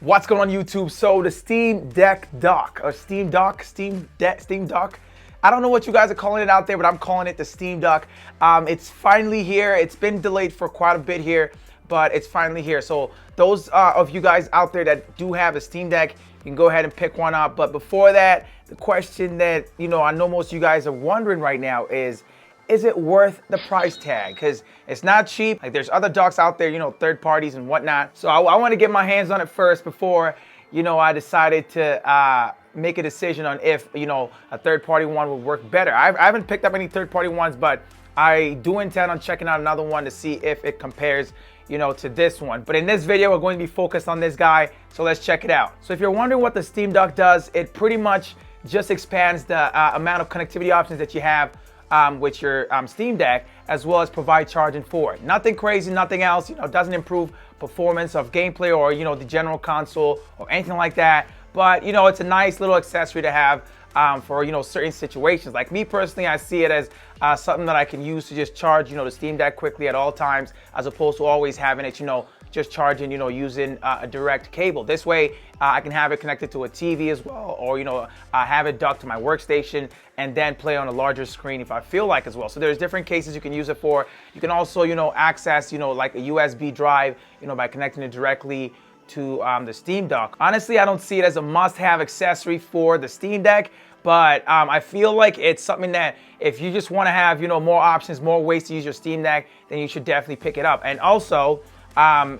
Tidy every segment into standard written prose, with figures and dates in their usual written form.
What's going on YouTube? So the Steam Deck Dock, or Steam Dock, Steam Dock. I don't know what you guys are calling it out there, but I'm calling it the Steam Dock. It's finally here. It's been delayed for quite a bit here, but it's finally here. So those of you guys out there that do have a Steam Deck, you can go ahead and pick one up. But before that, the question that I know most of you guys are wondering right now is it worth the price tag? Because it's not cheap. Like, there's other docks out there, third parties and whatnot. So I want to get my hands on it first before, I decided to make a decision on if, a third party one would work better. I haven't picked up any third party ones, but I do intend on checking out another one to see if it compares, to this one. But in this video, we're going to be focused on this guy. So let's check it out. So if you're wondering what the Steam Dock does, it pretty much just expands the amount of connectivity options that you have with your Steam Deck, as well as provide charging for it. Nothing crazy, nothing else. It doesn't improve performance of gameplay or the general console or anything like that. But it's a nice little accessory to have for certain situations. Like me personally, I see it as something that I can use to just charge the Steam Deck quickly at all times, as opposed to always having it just charging, using a direct cable. This way, I can have it connected to a TV as well, or, have it docked to my workstation and then play on a larger screen if I feel like as well. So there's different cases you can use it for. You can also, access, like a USB drive, by connecting it directly to the Steam Dock. Honestly, I don't see it as a must-have accessory for the Steam Deck, but I feel like it's something that if you just want to have, more options, more ways to use your Steam Deck, then you should definitely pick it up. And also,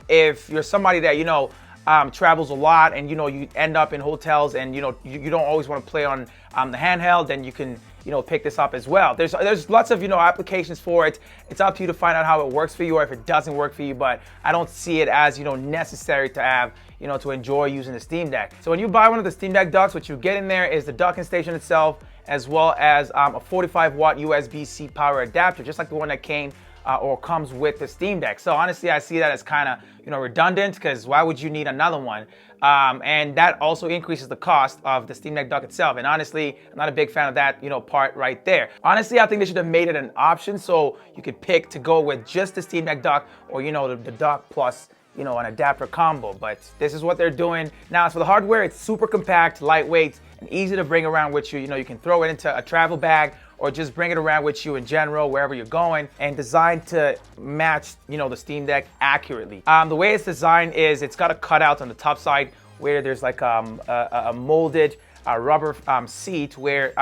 if you're somebody that travels a lot and you end up in hotels and you don't always want to play on the handheld, then you can pick this up as well. There's lots of applications for it. It's up to you to find out how it works for you or if it doesn't work for you, but I don't see it as necessary to have to enjoy using the Steam Deck. So when you buy one of the Steam Deck docks, what you get in there is the docking station itself, as well as a 45 watt USB-C power adapter, just like the one that came or comes with the Steam Deck. So honestly, I see that as kind of redundant, because why would you need another one? And that also increases the cost of the Steam Deck dock itself. And honestly, I'm not a big fan of that part right there. Honestly, I think they should have made it an option so you could pick to go with just the Steam Deck dock, or the dock plus an adapter combo. But this is what they're doing. Now, as for the hardware, it's super compact, lightweight, and easy to bring around with you. You can throw it into a travel bag or just bring it around with you in general, wherever you're going, and designed to match, the Steam Deck accurately. The way it's designed is it's got a cutout on the top side where there's like a molded rubber seat where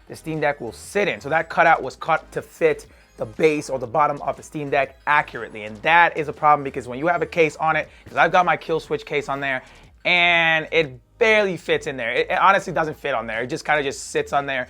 the Steam Deck will sit in. So that cutout was cut to fit the base or the bottom of the Steam Deck accurately. And that is a problem, because when you have a case on it, because I've got my kill switch case on there, and it barely fits in there. It honestly doesn't fit on there. It just kind of just sits on there,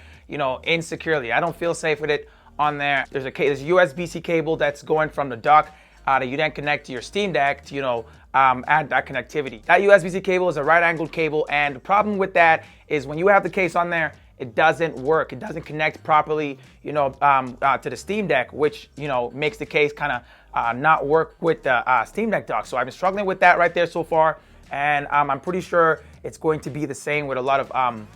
insecurely. I don't feel safe with it on there. There's a USB-C cable that's going from the dock that you then connect to your Steam Deck to, add that connectivity. That USB-C cable is a right-angled cable, and the problem with that is when you have the case on there, it doesn't work. It doesn't connect properly, to the Steam Deck, which, makes the case kind of not work with the Steam Deck dock. So I've been struggling with that right there so far, and I'm pretty sure it's going to be the same with a lot of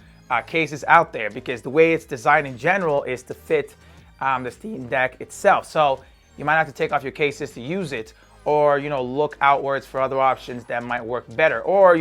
cases out there, because the way it's designed in general is to fit the Steam Deck itself. So you might have to take off your cases to use it, or look outwards for other options that might work better, or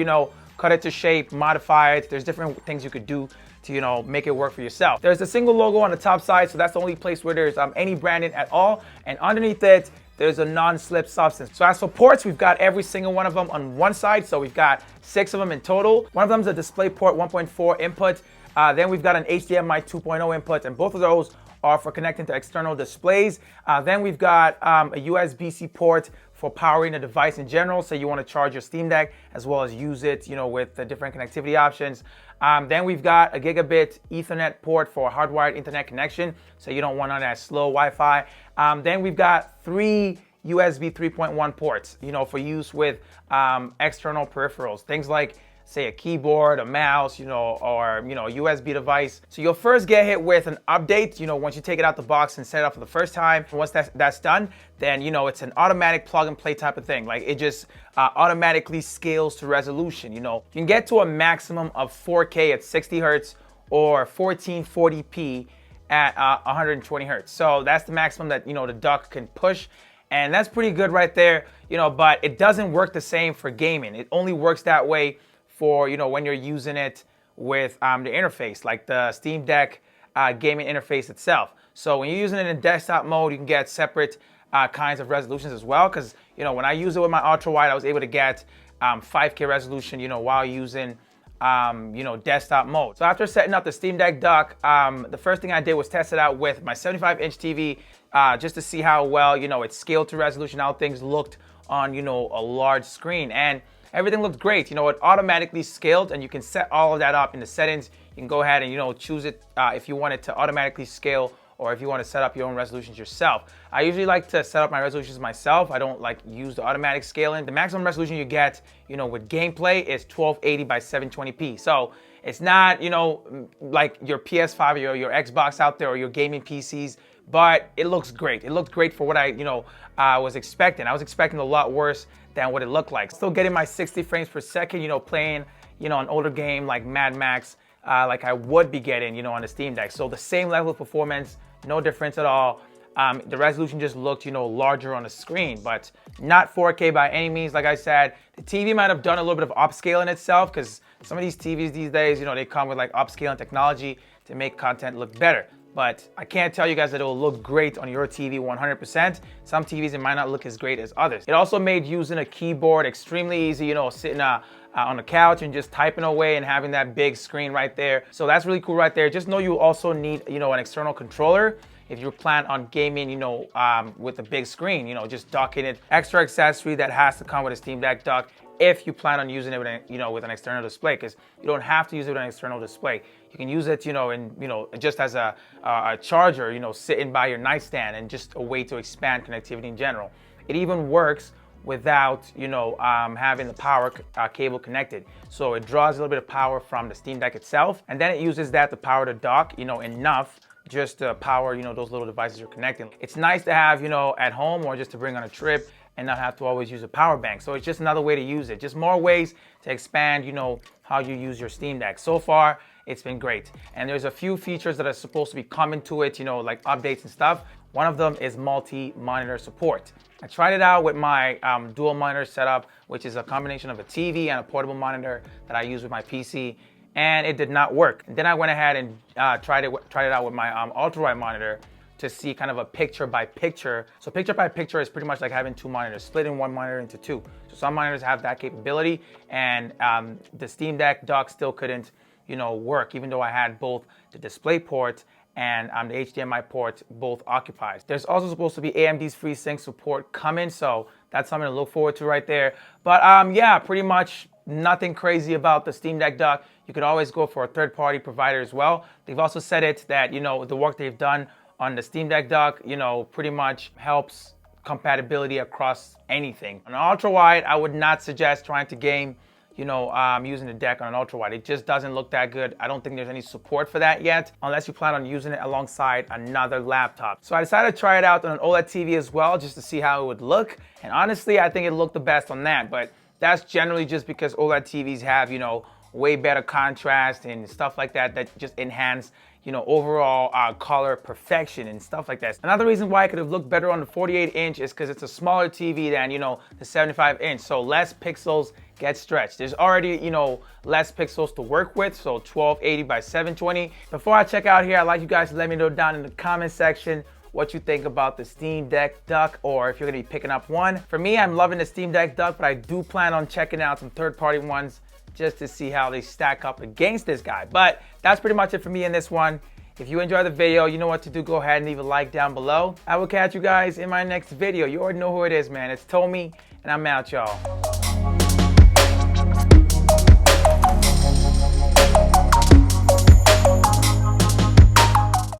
cut it to shape, modify it. There's different things you could do to make it work for yourself. There's a single logo on the top side, so that's the only place where there's any branding at all, and underneath it there's a non-slip substance. So as for ports, we've got every single one of them on one side, so we've got 6 of them in total. One of them is a DisplayPort 1.4 input. Then we've got an HDMI 2.0 input, and both of those are for connecting to external displays. Then we've got a USB-C port for powering the device in general, so you want to charge your Steam Deck as well as use it, with the different connectivity options. Then we've got a gigabit Ethernet port for hardwired internet connection, so you don't want on that slow Wi-Fi. Then we've got 3 USB 3.1 ports, for use with external peripherals, things like, say, a keyboard, a mouse, or a USB device. So you'll first get hit with an update, once you take it out the box and set it up for the first time. Once that's done, then it's an automatic plug and play type of thing. Like, it just automatically scales to resolution. You can get to a maximum of 4K at 60 hertz or 1440p at 120 hertz. So that's the maximum that the dock can push. And that's pretty good right there, you know, but it doesn't work the same for gaming. It only works that way for, you know, when you're using it with the interface, like the Steam Deck gaming interface itself. So when you're using it in desktop mode, you can get separate kinds of resolutions as well. Because, you know, when I use it with my ultra wide, I was able to get 5K resolution, you know, while using you know, desktop mode. So after setting up the Steam Deck dock, the first thing I did was test it out with my 75-inch TV just to see how well, you know, it scaled to resolution, how things looked on, you know, a large screen. And everything looked great. You know, it automatically scaled, and you can set all of that up in the settings. You can go ahead and, you know, choose it if you want it to automatically scale, or if you want to set up your own resolutions yourself. I usually like to set up my resolutions myself. I don't like use the automatic scaling. The maximum resolution you get, you know, with gameplay is 1280 by 720p. So it's not, you know, like your PS5 or your Xbox out there or your gaming PCs, but it looks great. It looked great for what I, you know, was expecting. I was expecting a lot worse than what it looked like. Still getting my 60 frames per second, you know, playing, you know, an older game like Mad Max, like I would be getting, you know, on the Steam Deck. So the same level of performance, no difference at all. The resolution just looked, you know, larger on the screen, but not 4K by any means. Like I said, the TV might have done a little bit of upscaling itself, because some of these TVs these days, you know, they come with like upscaling technology to make content look better. But I can't tell you guys that it will look great on your TV 100%. Some TVs, it might not look as great as others. It also made using a keyboard extremely easy, you know, sitting on the couch and just typing away and having that big screen right there. So that's really cool right there. Just know you also need, you know, an external controller if you plan on gaming, you know, with a big screen, you know, just docking it. Extra accessory that has to come with a Steam Deck dock if you plan on using it with, you know, with an external display, because you don't have to use it with an external display. You can use it, you know, in, you know, just as a charger, you know, sitting by your nightstand, and just a way to expand connectivity in general. It even works without, you know, having the power cable connected. So it draws a little bit of power from the Steam Deck itself, and then it uses that to power the dock, you know, enough just to power, you know, those little devices you're connecting. It's nice to have, you know, at home, or just to bring on a trip and not have to always use a power bank. So it's just another way to use it. Just more ways to expand, you know, how you use your Steam Deck. So far, it's been great. And there's a few features that are supposed to be coming to it, you know, like updates and stuff. One of them is multi-monitor support. I tried it out with my dual monitor setup, which is a combination of a TV and a portable monitor that I use with my PC, and it did not work. And then I went ahead and tried it out with my ultra-wide monitor to see kind of a picture by picture. So picture by picture is pretty much like having two monitors, splitting one monitor into two. So some monitors have that capability, and the Steam Deck dock still couldn't, you know, work, even though I had both the display port and the HDMI port both occupied. There's also supposed to be AMD's FreeSync support coming, so that's something to look forward to right there. But yeah, pretty much nothing crazy about the Steam Deck dock. You could always go for a third-party provider as well. They've also said it that, you know, the work they've done on the Steam Deck dock, you know, pretty much helps compatibility across anything. On an ultra wide, I would not suggest trying to game, you know, using the deck on an ultra wide. It just doesn't look that good. I don't think there's any support for that yet, unless you plan on using it alongside another laptop. So I decided to try it out on an OLED TV as well, just to see how it would look. And honestly, I think it looked the best on that, but that's generally just because OLED TVs have, you know, way better contrast and stuff like that, that just enhance, you know, overall color perfection and stuff like that. Another reason why it could have looked better on the 48-inch is because it's a smaller TV than, you know, the 75-inch, so less pixels get stretched. There's already, you know, less pixels to work with, so 1280 by 720. Before I check out here, I'd like you guys to let me know down in the comment section what you think about the Steam Deck dock, or if you're gonna be picking up one. For me, I'm loving the Steam Deck dock, but I do plan on checking out some third-party ones just to see how they stack up against this guy. But that's pretty much it for me in this one. If you enjoyed the video, you know what to do. Go ahead and leave a like down below. I will catch you guys in my next video. You already know who it is, man. It's Tommy, and I'm out, y'all.